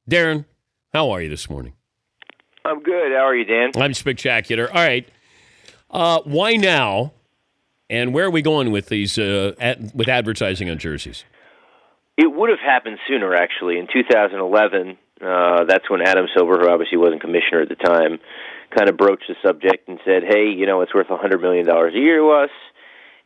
Darren, how are you this morning? I'm good. How are you, Dan? I'm spectacular. All right. Why now? And where are we going with these with advertising on jerseys? It would have happened sooner, actually. In 2011, that's when Adam Silver, who obviously wasn't commissioner at the time, kind of broached the subject and said, hey, it's worth $100 million a year to us.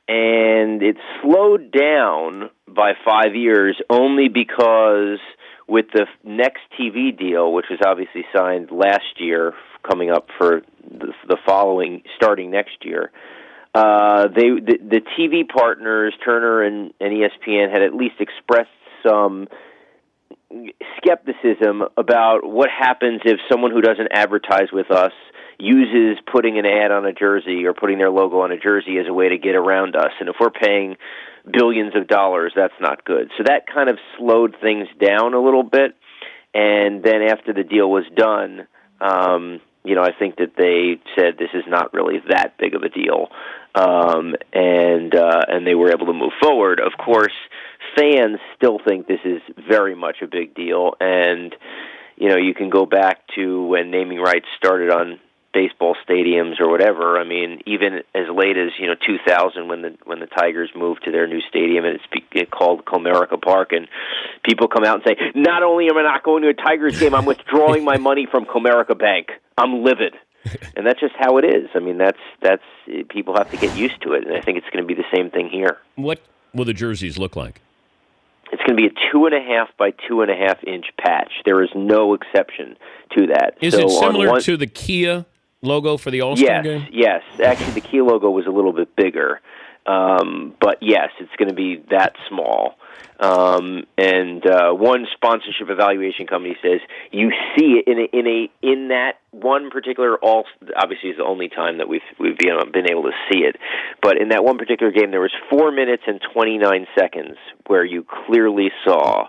And it slowed down by 5 years only because with the next TV deal, which was obviously signed last year, coming up for the following, starting next year, the TV partners, Turner and ESPN, had at least expressed some skepticism about what happens if someone who doesn't advertise with us uses putting an ad on a jersey or putting their logo on a jersey as a way to get around us. And if we're paying billions of dollars, that's not good. So that kind of slowed things down a little bit. And then after the deal was done, I think that they said this is not really that big of a deal, and they were able to move forward. Of course, fans still think this is very much a big deal, and you can go back to when naming rights started on baseball stadiums or whatever. I mean, even as late as 2000, when the Tigers moved to their new stadium and it's called Comerica Park, and people come out and say, "Not only am I not going to a Tigers game, I'm withdrawing my money from Comerica Bank. I'm livid." And that's just how it is. I mean, that's people have to get used to it, and I think it's going to be the same thing here. What will the jerseys look like? It's going to be a 2.5 by 2.5 inch patch. There is no exception to that. Is it similar to the Kia logo for the All-Star game? Yes. Actually, the Kia logo was a little bit bigger. But yes, it's going to be that small. And one sponsorship evaluation company says you see it in that one particular obviously is the only time that we've been able to see it. But in that one particular game, there was 4 minutes and 29 seconds where you clearly saw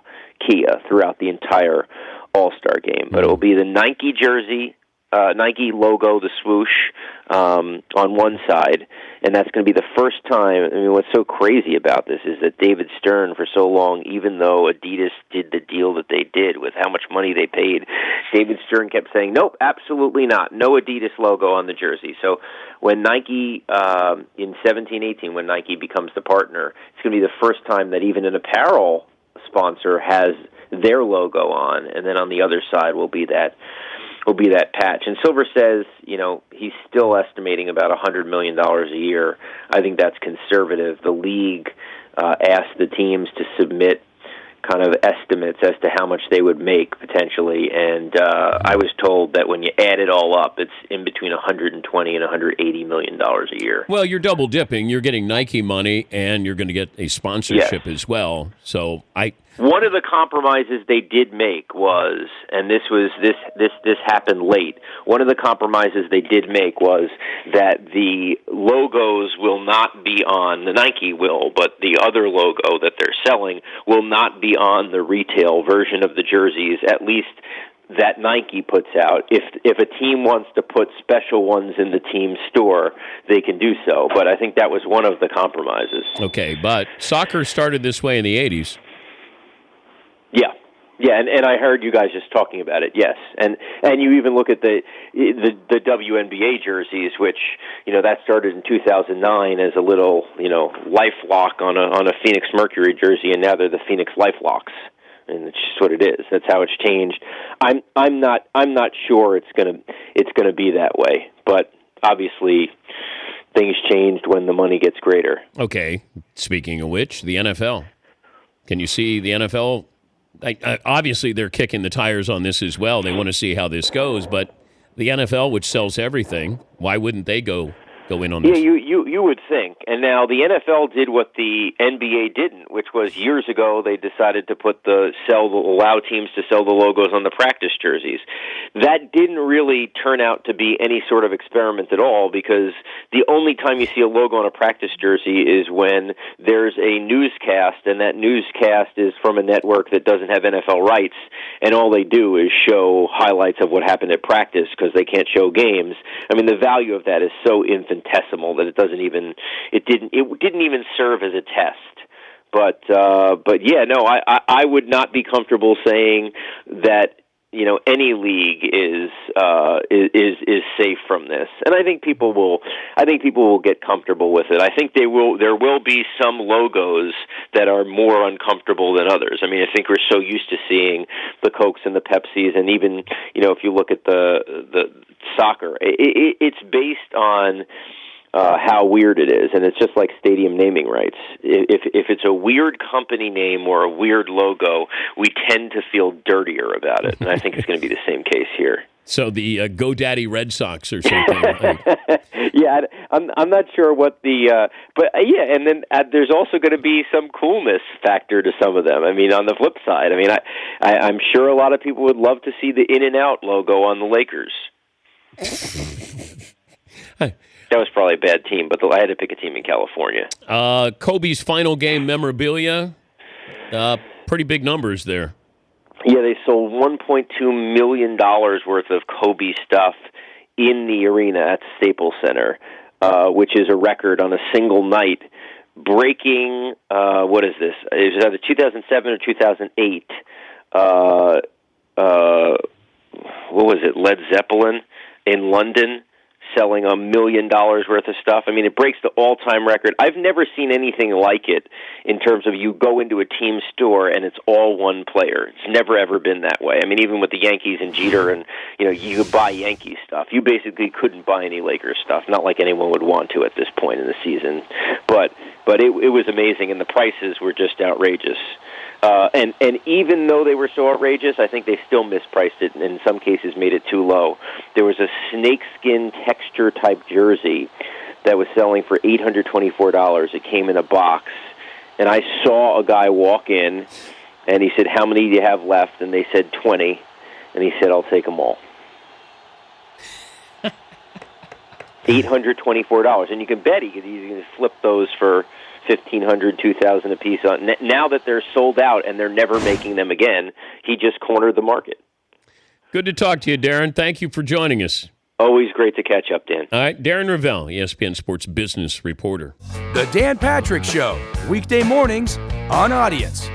Kia throughout the entire All-Star game. But it will be the Nike jersey, Nike logo, the swoosh, on one side, and that's going to be the first time. I mean, what's so crazy about this is that David Stern, for so long, even though Adidas did the deal that they did with how much money they paid, David Stern kept saying, nope, absolutely not. No Adidas logo on the jersey. So when Nike, in 17-18, when Nike becomes the partner, it's going to be the first time that even an apparel sponsor has their logo on, and then on the other side will be that patch. And Silver says, he's still estimating about $100 million a year. I think that's conservative. The league asked the teams to submit kind of estimates as to how much they would make potentially, and I was told that when you add it all up, it's in between $120 and $180 million a year. Well, you're double dipping. You're getting Nike money, and you're going to get a sponsorship as well. So one of the compromises they did make was, and this happened late. One of the compromises they did make was that the logos will not be on, the Nike will, but the other logo that they're selling will not be on the retail version of the jerseys, at least that Nike puts out. If a team wants to put special ones in the team store, they can do so. But I think that was one of the compromises. Okay, but soccer started this way in the 80s. Yeah, and I heard you guys just talking about it. Yes, and you even look at the WNBA jerseys, which that started in 2009 as a little LifeLock on a Phoenix Mercury jersey, and now they're the Phoenix LifeLocks, and it's just what it is. That's how it's changed. I'm not sure it's gonna be that way, but obviously things changed when the money gets greater. Okay, speaking of which, the NFL. Can you see the NFL? Obviously, they're kicking the tires on this as well. They want to see how this goes. But the NFL, which sells everything, why wouldn't they go in on this? Yeah, you would think. And now the NFL did what the NBA didn't, which was years ago they decided to allow teams to sell the logos on the practice jerseys. That didn't really turn out to be any sort of experiment at all, because the only time you see a logo on a practice jersey is when there's a newscast, and that newscast is from a network that doesn't have NFL rights, and all they do is show highlights of what happened at practice because they can't show games. I mean, the value of that is so infinitesimal that it didn't even serve as a test. But yeah, no, I would not be comfortable saying that any league is safe from this, and I think people will get comfortable with it. I think there will be some logos that are more uncomfortable than others. I mean, I think we're so used to seeing the Cokes and the Pepsis, and even if you look at the soccer, it's based on how weird it is, and it's just like stadium naming rights. If it's a weird company name or a weird logo, we tend to feel dirtier about it, and I think it's going to be the same case here. So the GoDaddy Red Sox or something. Yeah, I'm not sure what but yeah, and then there's also going to be some coolness factor to some of them. I mean, on the flip side, I mean, I'm sure a lot of people would love to see the In-N-Out logo on the Lakers. That was probably a bad team, but I had to pick a team in California. Kobe's final game memorabilia, pretty big numbers there. Yeah, they sold $1.2 million worth of Kobe stuff in the arena at Staples Center, which is a record on a single night, breaking, what is this? It was either 2007 or 2008. What was it, Led Zeppelin in London, selling $1 million worth of stuff. I mean, it breaks the all-time record. I've never seen anything like it in terms of you go into a team store and it's all one player. It's never, ever been that way. I mean, even with the Yankees and Jeter and, you could buy Yankees stuff. You basically couldn't buy any Lakers stuff, not like anyone would want to at this point in the season. But it was amazing, and the prices were just outrageous. And even though they were so outrageous, I think they still mispriced it and in some cases made it too low. There was a snakeskin texture-type jersey that was selling for $824. It came in a box. And I saw a guy walk in, and he said, "How many do you have left?" And they said 20. And he said, "I'll take them all." $824. And you can bet he's going to flip those for $1,500, $2,000 a piece. Now that they're sold out and they're never making them again, he just cornered the market. Good to talk to you, Darren. Thank you for joining us. Always great to catch up, Dan. All right, Darren Rovell, ESPN Sports business reporter. The Dan Patrick Show, weekday mornings on Audience.